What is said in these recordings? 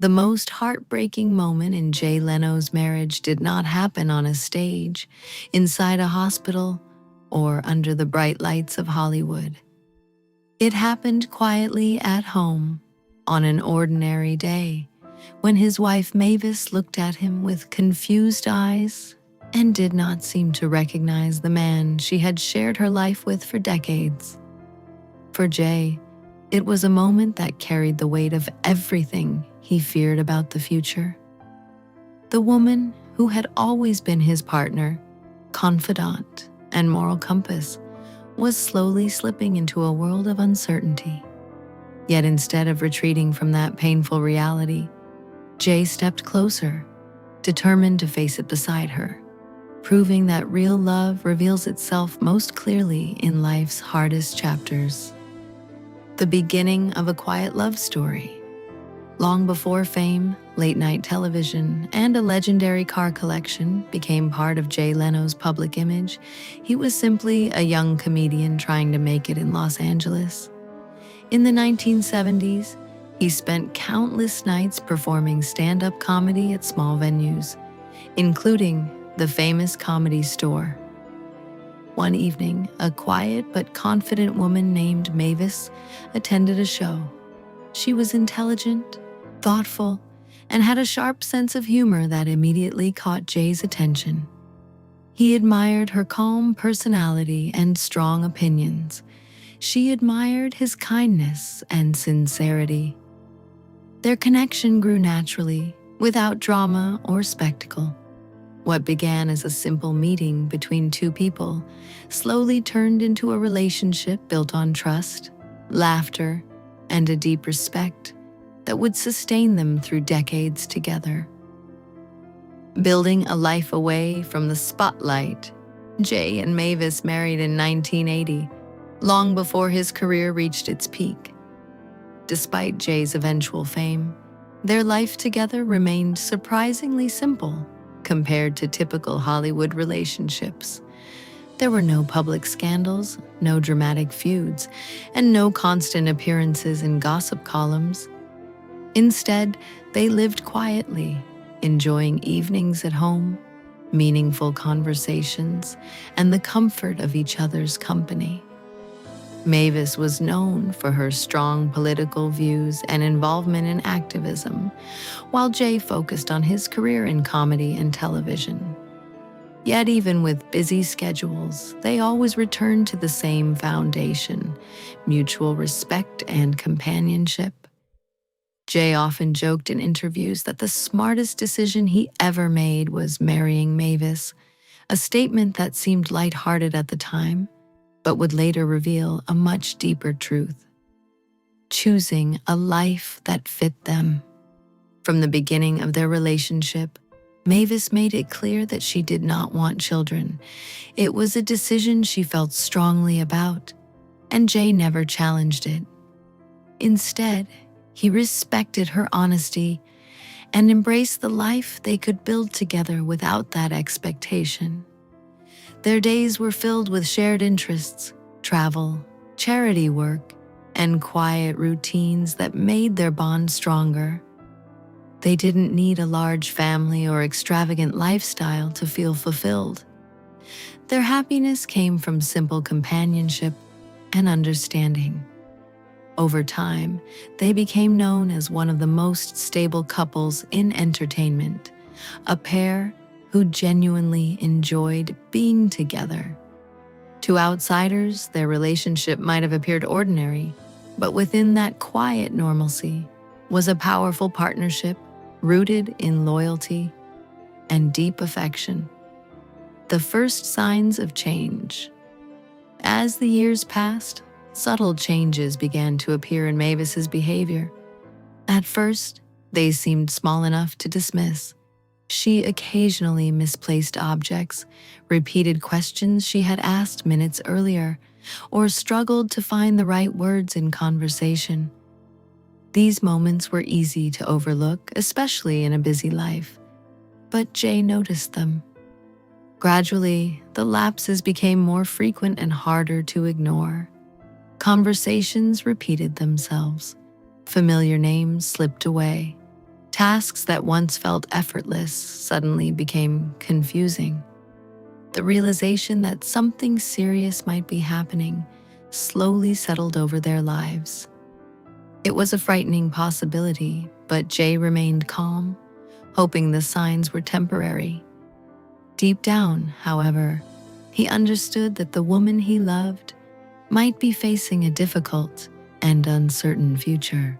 The most heartbreaking moment in Jay Leno's marriage did not happen on a stage, inside a hospital, or under the bright lights of Hollywood. It happened quietly at home, on an ordinary day, when his wife Mavis looked at him with confused eyes and did not seem to recognize the man she had shared her life with for decades. For Jay, it was a moment that carried the weight of everything he feared about the future. The woman who had always been his partner, confidant, and moral compass was slowly slipping into a world of uncertainty. Yet instead of retreating from that painful reality, Jay stepped closer, determined to face it beside her, proving that real love reveals itself most clearly in life's hardest chapters. The beginning of a quiet love story. Long before fame, late-night television, and a legendary car collection became part of Jay Leno's public image, he was simply a young comedian trying to make it in Los Angeles. In the 1970s, he spent countless nights performing stand-up comedy at small venues, including the famous Comedy Store. One evening, a quiet but confident woman named Mavis attended a show. She was intelligent, thoughtful, and had a sharp sense of humor that immediately caught Jay's attention. He admired her calm personality and strong opinions. She admired his kindness and sincerity. Their connection grew naturally, without drama or spectacle. What began as a simple meeting between two people slowly turned into a relationship built on trust, laughter, and a deep respect that would sustain them through decades together. Building a life away from the spotlight, Jay and Mavis married in 1980, long before his career reached its peak. Despite Jay's eventual fame, their life together remained surprisingly simple compared to typical Hollywood relationships. There were no public scandals, no dramatic feuds, and no constant appearances in gossip columns. Instead, they lived quietly, enjoying evenings at home, meaningful conversations, and the comfort of each other's company. Mavis was known for her strong political views and involvement in activism, while Jay focused on his career in comedy and television. Yet even with busy schedules, they always returned to the same foundation: mutual respect and companionship. Jay often joked in interviews that the smartest decision he ever made was marrying Mavis, a statement that seemed lighthearted at the time, but would later reveal a much deeper truth: choosing a life that fit them. From the beginning of their relationship, Mavis made it clear that she did not want children. It was a decision she felt strongly about, and Jay never challenged it. Instead, he respected her honesty and embraced the life they could build together without that expectation. Their days were filled with shared interests, travel, charity work, and quiet routines that made their bond stronger. They didn't need a large family or extravagant lifestyle to feel fulfilled. Their happiness came from simple companionship and understanding. Over time, they became known as one of the most stable couples in entertainment, a pair who genuinely enjoyed being together. To outsiders, their relationship might have appeared ordinary, but within that quiet normalcy was a powerful partnership rooted in loyalty and deep affection. The first signs of change. As the years passed, subtle changes began to appear in Mavis's behavior. At first, they seemed small enough to dismiss. She occasionally misplaced objects, repeated questions she had asked minutes earlier, or struggled to find the right words in conversation. These moments were easy to overlook, especially in a busy life, but Jay noticed them. Gradually, the lapses became more frequent and harder to ignore. Conversations repeated themselves. Familiar names slipped away. Tasks that once felt effortless suddenly became confusing. The realization that something serious might be happening slowly settled over their lives. It was a frightening possibility, but Jay remained calm, hoping the signs were temporary. Deep down, however, he understood that the woman he loved might be facing a difficult and uncertain future.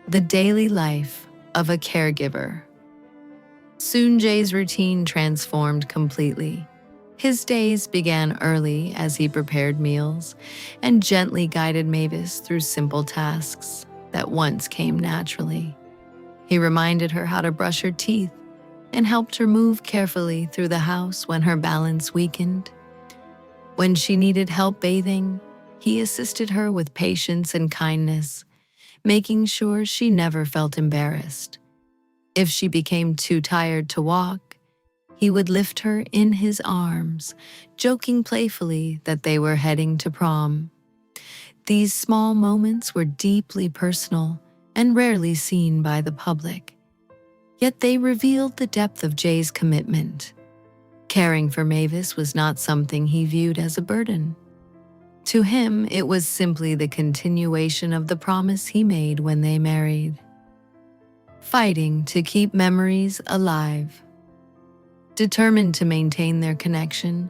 The daily life of a caregiver. Soon Jay's routine transformed completely. His days began early as he prepared meals and gently guided Mavis through simple tasks that once came naturally. He reminded her how to brush her teeth and helped her move carefully through the house when her balance weakened. When she needed help bathing, he assisted her with patience and kindness, making sure she never felt embarrassed. If she became too tired to walk, he would lift her in his arms, joking playfully that they were heading to prom. These small moments were deeply personal and rarely seen by the public. Yet they revealed the depth of Jay's commitment. Caring for Mavis was not something he viewed as a burden. To him, it was simply the continuation of the promise he made when they married. Fighting to keep memories alive. Determined to maintain their connection,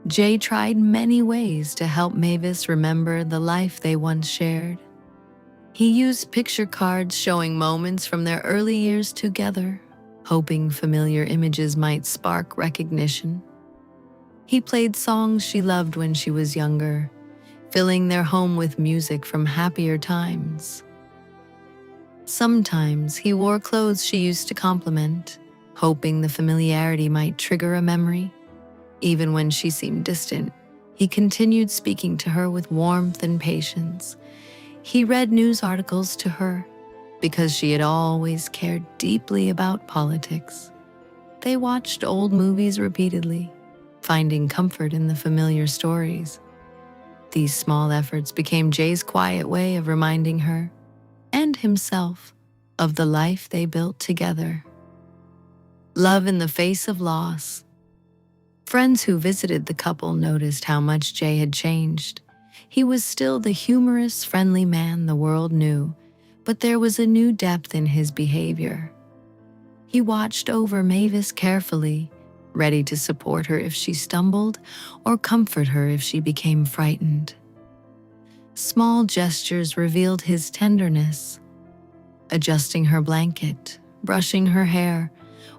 Jay tried many ways to help Mavis remember the life they once shared. He used picture cards showing moments from their early years together, hoping familiar images might spark recognition. He played songs she loved when she was younger, filling their home with music from happier times. Sometimes he wore clothes she used to compliment, hoping the familiarity might trigger a memory. Even when she seemed distant, he continued speaking to her with warmth and patience. He read news articles to her because she had always cared deeply about politics. They watched old movies repeatedly, finding comfort in the familiar stories. These small efforts became Jay's quiet way of reminding her and himself of the life they built together. Love in the face of loss. Friends who visited the couple noticed how much Jay had changed. He was still the humorous, friendly man the world knew, but there was a new depth in his behavior. He watched over Mavis carefully, ready to support her if she stumbled or comfort her if she became frightened. Small gestures revealed his tenderness, adjusting her blanket, brushing her hair,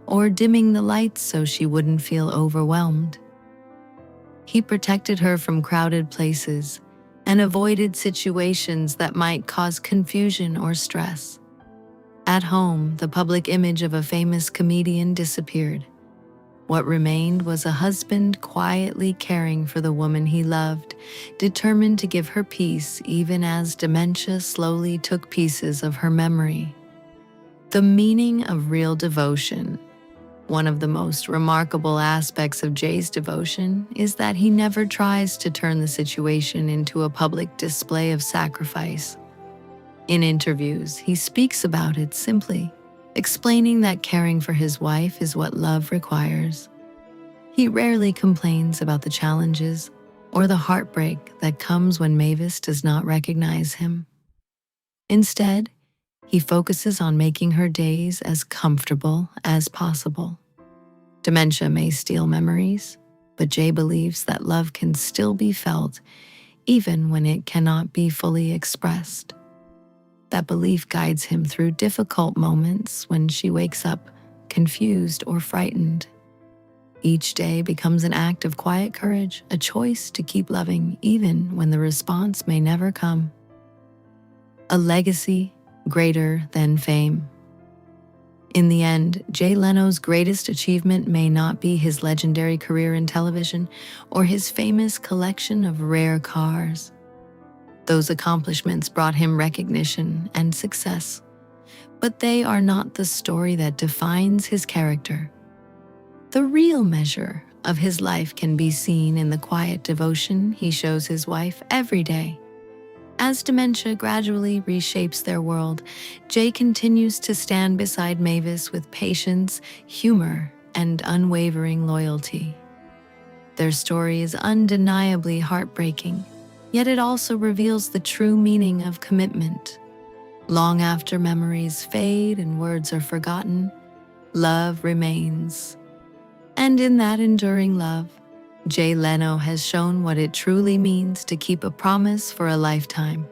or dimming the lights so she wouldn't feel overwhelmed. He protected her from crowded places and avoided situations that might cause confusion or stress. At home, the public image of a famous comedian disappeared. What remained was a husband quietly caring for the woman he loved, determined to give her peace even as dementia slowly took pieces of her memory. The meaning of real devotion. One of the most remarkable aspects of Jay's devotion is that he never tries to turn the situation into a public display of sacrifice. In interviews, he speaks about it simply, explaining that caring for his wife is what love requires. He rarely complains about the challenges or the heartbreak that comes when Mavis does not recognize him. Instead, he focuses on making her days as comfortable as possible. Dementia may steal memories, but Jay believes that love can still be felt even when it cannot be fully expressed. That belief guides him through difficult moments when she wakes up confused or frightened. Each day becomes an act of quiet courage, a choice to keep loving even when the response may never come. A legacy greater than fame. In the end, Jay Leno's greatest achievement may not be his legendary career in television or his famous collection of rare cars. Those accomplishments brought him recognition and success, but they are not the story that defines his character. The real measure of his life can be seen in the quiet devotion he shows his wife every day. As dementia gradually reshapes their world, Jay continues to stand beside Mavis with patience, humor, and unwavering loyalty. Their story is undeniably heartbreaking, yet it also reveals the true meaning of commitment. Long after memories fade and words are forgotten, love remains. And in that enduring love, Jay Leno has shown what it truly means to keep a promise for a lifetime.